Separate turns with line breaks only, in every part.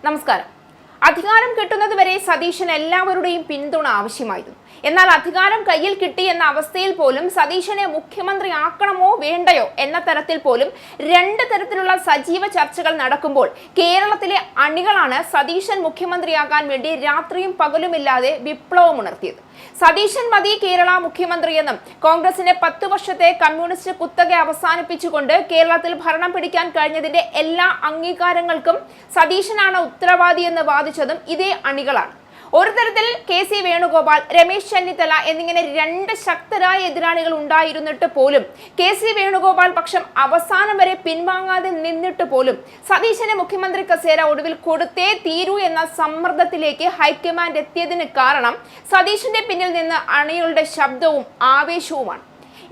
നമസ്കാരം. അധികാരം കിട്ടുന്നതുവരെ സതീശന് എല്ലാവരുടെയും പിന്തുണ ആവശ്യമായിരുന്നു. എന്നാൽ അധികാരം കയ്യിൽ കിട്ടി എന്ന അവസ്ഥയിൽ പോലും സതീശനെ മുഖ്യമന്ത്രി ആക്കണമോ വേണ്ടയോ എന്ന തരത്തിൽ പോലും രണ്ട് തരത്തിലുള്ള സജീവ ചർച്ചകൾ നടക്കുമ്പോൾ കേരളത്തിലെ അണികളാണ് സതീശൻ മുഖ്യമന്ത്രിയാകാൻ വേണ്ടി രാത്രിയും പകലുമില്ലാതെ വിപ്ലവമുണർത്തിയത്. സതീശൻ മതി കേരള മുഖ്യമന്ത്രിയെന്നും കോൺഗ്രസിന്റെ 10 വർഷത്തെ കമ്മ്യൂണിസ്റ്റ് കുത്തക അവസാനിപ്പിച്ചുകൊണ്ട് കേരളത്തിൽ ഭരണം പിടിക്കാൻ കഴിഞ്ഞതിന്റെ എല്ലാ അംഗീകാരങ്ങൾക്കും സതീശനാണ് ഉത്തരവാദിയെന്ന് വാദിച്ചതും ഇതേ അണികളാണ്. ഒരു തരത്തിൽ കെ.സി. വേണുഗോപാൽ, രമേശ് ചെന്നിത്തല എന്നിങ്ങനെ രണ്ട് ശക്തരായ എതിരാളികൾ ഉണ്ടായിരുന്നിട്ട് പോലും കെ.സി. വേണുഗോപാൽ പക്ഷം അവസാനം വരെ പിൻവാങ്ങാതെ നിന്നിട്ട് പോലും സതീശന് മുഖ്യമന്ത്രി കസേര ഒടുവിൽ കൊടുത്തേ തീരൂ എന്ന സമ്മർദ്ദത്തിലേക്ക് ഹൈക്കമാൻഡ് എത്തിയതിന് കാരണം സതീശന്റെ പിന്നിൽ നിന്ന് അണികളുടെ ശബ്ദവും ആവേശവുമാണ്.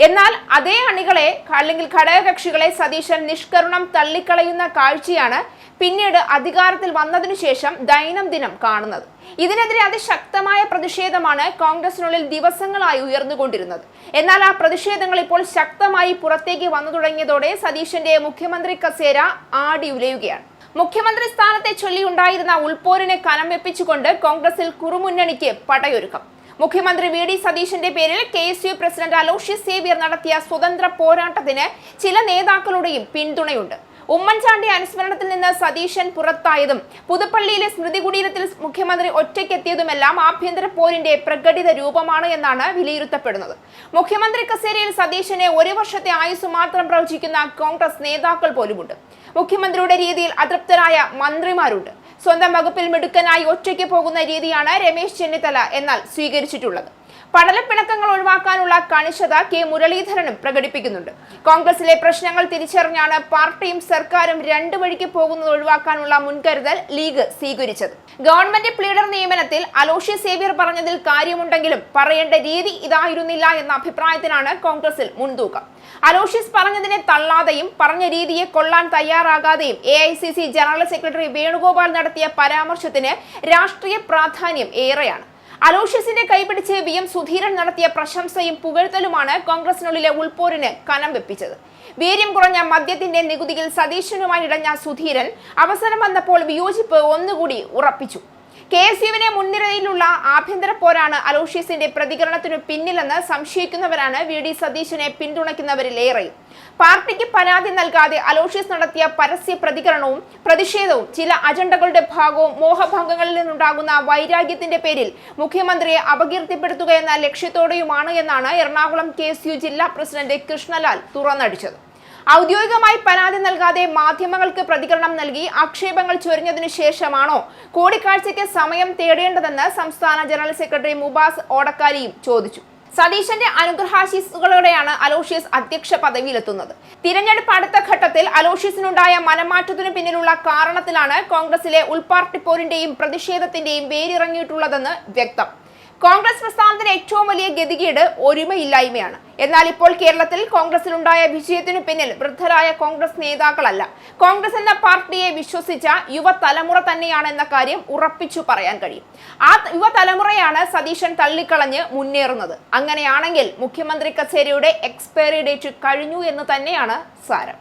എന്നാൽ അതേ അണികളെ അല്ലെങ്കിൽ ഘടകകക്ഷികളെ സതീശൻ നിഷ്കരുണം തള്ളിക്കളയുന്ന കാഴ്ചയാണ് പിന്നീട് അധികാരത്തിൽ വന്നതിനു ശേഷം ദൈനംദിനം കാണുന്നത്. ഇതിനെതിരെ അതിശക്തമായ പ്രതിഷേധമാണ് കോൺഗ്രസിനുള്ളിൽ ദിവസങ്ങളായി ഉയർന്നുകൊണ്ടിരുന്നത്. എന്നാൽ ആ പ്രതിഷേധങ്ങൾ ഇപ്പോൾ ശക്തമായി പുറത്തേക്ക് വന്നു തുടങ്ങിയതോടെ സതീശന്റെ മുഖ്യമന്ത്രി കസേര ആടി ഉലയുകയാണ്. മുഖ്യമന്ത്രി സ്ഥാനത്തെ ചൊല്ലിയുണ്ടായിരുന്ന ഉൾപോരിനെ കനം വെപ്പിച്ചുകൊണ്ട് കോൺഗ്രസിൽ കുറുമുന്നണിക്ക് പടയൊരുക്കം. മുഖ്യമന്ത്രി വി.ഡി. സതീശന്റെ പേരിൽ കെ.എസ്.യു. പ്രസിഡന്റ് അലോഷ്യസ് സേവ്യർ നടത്തിയ സ്വതന്ത്ര പോരാട്ടത്തിന് ചില നേതാക്കളുടെയും പിന്തുണയുണ്ട്. ഉമ്മൻചാണ്ടി അനുസ്മരണത്തിൽ നിന്ന് സതീശൻ പുറത്തായതും പുതുപ്പള്ളിയിലെ സ്മൃതി കുടീരത്തിൽ മുഖ്യമന്ത്രി ഒറ്റയ്ക്കെത്തിയതുമെല്ലാം ആഭ്യന്തര പോരിന്റെ പ്രകടിത രൂപമാണ് എന്നാണ് വിലയിരുത്തപ്പെടുന്നത്. മുഖ്യമന്ത്രി കസേരയിൽ സതീശനെ 1 വർഷത്തെ ആയുസ് മാത്രം പ്രവചിക്കുന്ന കോൺഗ്രസ് നേതാക്കൾ പോലുമുണ്ട്. മുഖ്യമന്ത്രിയുടെ രീതിയിൽ അതൃപ്തരായ മന്ത്രിമാരുണ്ട്. സ്വന്തം വകുപ്പിൽ മിടുക്കനായി ഒറ്റയ്ക്ക് പോകുന്ന രീതിയാണ് രമേശ് ചെന്നിത്തല എന്നാൽ സ്വീകരിച്ചിട്ടുള്ളത്. പടലപ്പിണക്കങ്ങൾ ഒഴിവാക്കാനുള്ള കണിശത കെ മുരളീധരനും പ്രകടിപ്പിക്കുന്നുണ്ട്. കോൺഗ്രസിലെ പ്രശ്നങ്ങൾ തിരിച്ചറിഞ്ഞാണ് പാർട്ടിയും സർക്കാരും രണ്ടു വഴിക്ക് പോകുന്നത് ഒഴിവാക്കാനുള്ള മുൻകരുതൽ ലീഗ് സ്വീകരിച്ചത്. ഗവൺമെന്റ് പ്ലീഡർ നിയമനത്തിൽ അലോഷ്യസ് സേവ്യർ പറഞ്ഞതിൽ കാര്യമുണ്ടെങ്കിലും പറയേണ്ട രീതി ഇതായിരുന്നില്ല എന്ന അഭിപ്രായത്തിനാണ് കോൺഗ്രസിൽ മുൻതൂക്കം. അലോഷ്യസ് പറഞ്ഞതിനെ തള്ളാതെയും പറഞ്ഞ രീതിയെ കൊള്ളാൻ തയ്യാറാകാതെയും AICC ജനറൽ സെക്രട്ടറി വേണുഗോപാൽ നടത്തിയ പരാമർശത്തിന് രാഷ്ട്രീയ പ്രാധാന്യം ഏറെയാണ്. അലോഷ്യസിന്റെ കൈപിടിച്ച് VM സുധീരൻ നടത്തിയ പ്രശംസയും പുകഴ്ത്തലുമാണ് കോൺഗ്രസിനുള്ളിലെ ഉൾപോരിന് കനം വെപ്പിച്ചത്. വീര്യം കുറഞ്ഞ മദ്യത്തിന്റെ നികുതിയിൽ സതീശനുമായി ഇടഞ്ഞ സുധീരൻ അവസരം വന്നപ്പോൾ വിയോജിപ്പ് ഒന്നുകൂടി ഉറപ്പിച്ചു. KSUവിനെ മുൻനിരയിലുള്ള ആഭ്യന്തര പോരാണ് അലോഷ്യസിന്റെ പ്രതികരണത്തിനു പിന്നിലെന്ന് സംശയിക്കുന്നവരാണ് വി.ഡി. സതീശനെ പിന്തുണയ്ക്കുന്നവരിലേറെയും. പാർട്ടിക്ക് പരാതി നൽകാതെ അലോഷ്യസ് നടത്തിയ പരസ്യ പ്രതികരണവും പ്രതിഷേധവും ചില അജണ്ടകളുടെ ഭാഗവും മോഹഭംഗങ്ങളിൽ നിന്നുണ്ടാകുന്ന വൈരാഗ്യത്തിന്റെ പേരിൽ മുഖ്യമന്ത്രിയെ അപകീർത്തിപ്പെടുത്തുക എന്ന ലക്ഷ്യത്തോടെയുമാണ് എന്നാണ് എറണാകുളം KSU ജില്ലാ പ്രസിഡന്റ് കൃഷ്ണലാൽ തുറന്നടിച്ചത്. ഔദ്യോഗികമായി പരാതി നൽകാതെ മാധ്യമങ്ങൾക്ക് പ്രതികരണം നൽകി ആക്ഷേപങ്ങൾ ചൊരിഞ്ഞതിനു ശേഷമാണോ കൂടിക്കാഴ്ചയ്ക്ക് സമയം തേടേണ്ടതെന്ന് സംസ്ഥാന ജനറൽ സെക്രട്ടറി മുബാസ് ഓടക്കാരിയും ചോദിച്ചു. സതീശന്റെ അനുഗ്രഹാശീസുകളോടെയാണ് അലോഷ്യസ് അധ്യക്ഷ പദവിയിലെത്തുന്നത്. തിരഞ്ഞെടുപ്പ് അടുത്ത ഘട്ടത്തിൽ അലോഷ്യസിനുണ്ടായ മനമാറ്റത്തിനു പിന്നിലുള്ള കാരണത്തിലാണ് കോൺഗ്രസിലെ ഉൾപാർട്ടി പോരിന്റെയും പ്രതിഷേധത്തിന്റെയും വേരിറങ്ങിയിട്ടുള്ളതെന്ന് വ്യക്തം. കോൺഗ്രസ് പ്രസ്ഥാനത്തിന് ഏറ്റവും വലിയ ഗതികേട് ഒരുമയില്ലായ്മയാണ്. എന്നാൽ ഇപ്പോൾ കേരളത്തിൽ കോൺഗ്രസിലുണ്ടായ വിജയത്തിനു പിന്നിൽ വൃദ്ധരായ കോൺഗ്രസ് നേതാക്കളല്ല, കോൺഗ്രസ് എന്ന പാർട്ടിയെ വിശ്വസിച്ച യുവതലമുറ തന്നെയാണെന്ന കാര്യം ഉറപ്പിച്ചു പറയാൻ കഴിയും. ആ യുവതലമുറയാണ് സതീശൻ തള്ളിക്കളഞ്ഞ് മുന്നേറുന്നത്. അങ്ങനെയാണെങ്കിൽ മുഖ്യമന്ത്രി കസേരയുടെ എക്സ്പയറി ഡേറ്റ് കഴിഞ്ഞു എന്ന് തന്നെയാണ് സാരം.